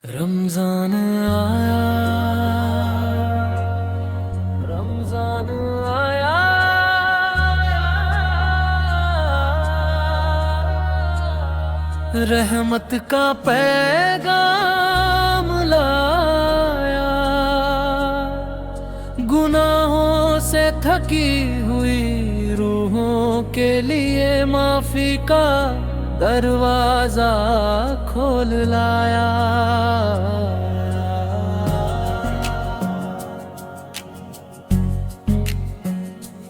रमजान आया, रमजान आया, रहमत का पैगाम लाया। गुनाहों से थकी हुई रूहों के लिए माफी का दरवाजा खोल लाया।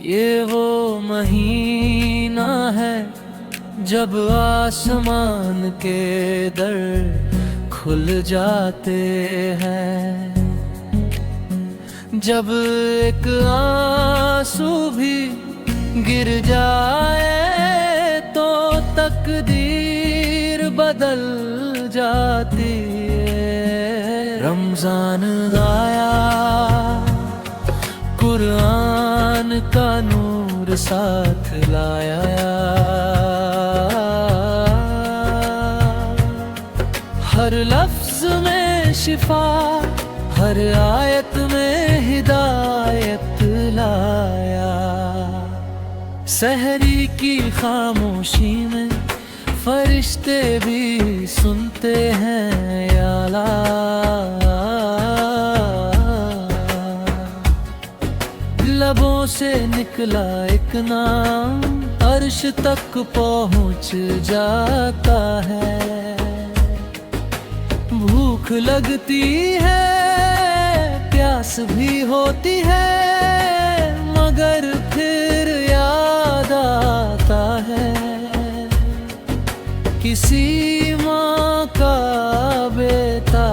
ये वो महीना है जब आसमान के दर खुल जाते हैं, जब एक आंसू भी गिर जाए तो तकदीर बदल जाती है। रमजान आया, कुरान का नूर साथ लाया। हर लफ्ज में शिफा, हर आयत में हिदायत लाया। सहरी की खामोशी में फरिश्ते भी सुनते हैं या अल्लाह। लबों से निकला एक नाम अर्श तक पहुंच जाता है। भूख लगती है, प्यास भी होती है, मगर फिर याद आता है किसी माँ का बेटा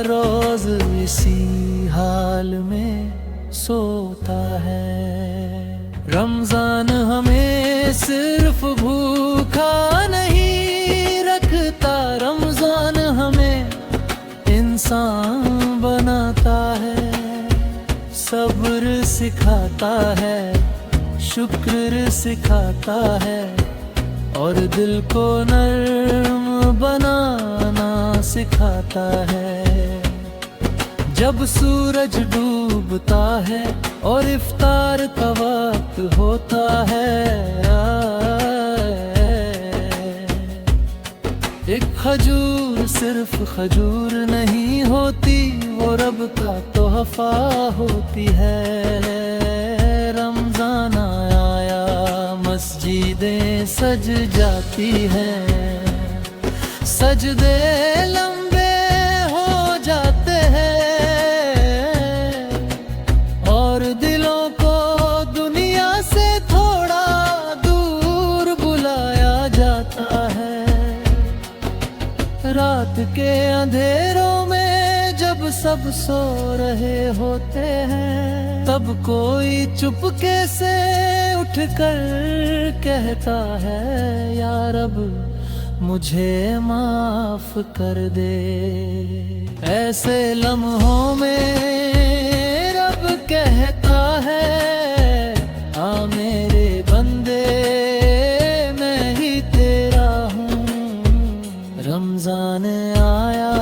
रोज इसी हाल में सोता है। रमजान हमें सिर्फ भूखा नहीं रखता, रमजान हमें इंसान बनाता है। सब्र सिखाता है, शुक्र सिखाता है, और दिल को नर्म बनाना सिखाता है। जब सूरज डूबता है और इफ्तार का वक्त होता है, एक खजूर सिर्फ खजूर नहीं होती, वो रब का तोहफा होती है। रमजान आया, मस्जिदें सज जाती हैं, सजदे लंबे हो जाते हैं, और दिलों को दुनिया से थोड़ा दूर बुलाया जाता है। रात के अंधेरों में जब सब सो रहे होते हैं, तब कोई चुपके से उठकर कहता है, या रब मुझे माफ कर दे। ऐसे लम्हों में रब कहता है, आ मेरे बंदे मैं ही तेरा हूँ। रमजान आया,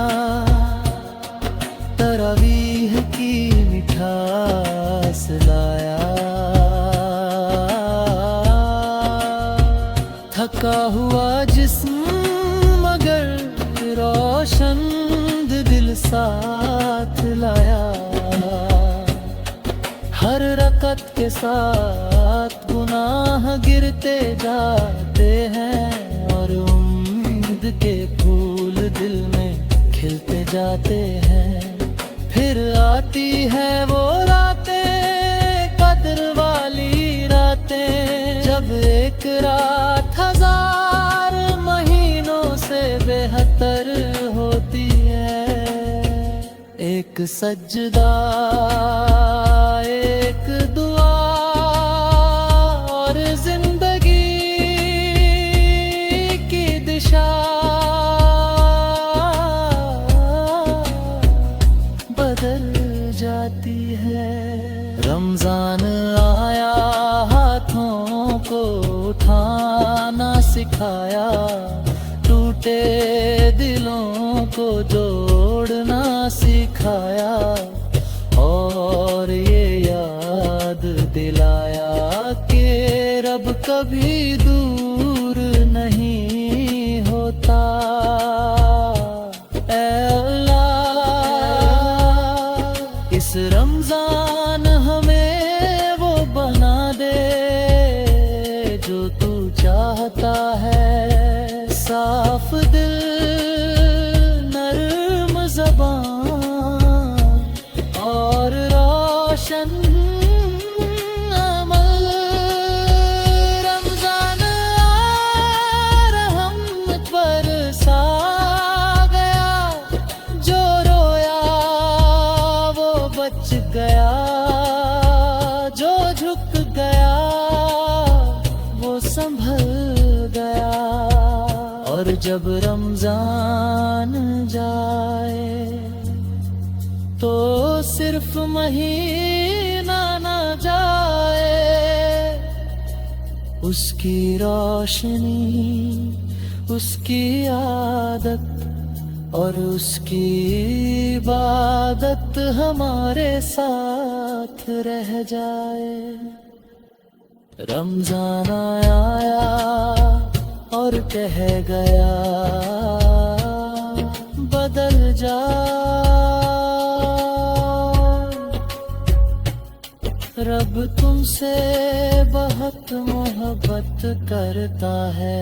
तरावीह की मिठास लाया। थका हुआ जिस्म मगर रोशन दिल साथ लाया। हर रकत के साथ गुनाह गिरते जाते हैं, और उम्मीद के फूल दिल में खिलते जाते हैं। फिर आती है वो रातें, कद्र वाली रातें, जब एक रात हजार महीनों से बेहतर होती है। एक सजदा, एक दुआ, और जिंदगी की दिशा बदल जाती है। रमजान आया, हाथों को उठाना सिखाया, टूटे दिलों को जोड़ना सिखाया और ये याद दिलाया कि रब कभी दूर नहीं होता। ऐ अल्लाह इस रमजान हमें वो बना दे जो तू चाहता है, साफ दिल नर्म ज़बान और रोशन अमल। रमजान आ रहमत बरसा गया, जो रोया वो बच गया, जो झुक गया वो संभल गया। और जब रमजान जाए तो सिर्फ महीना न जाए, उसकी रोशनी, उसकी आदत और उसकी इबादत हमारे साथ रह जाए। रमजान आया और कह गया बदल जा, रब तुमसे बहुत मोहब्बत करता है।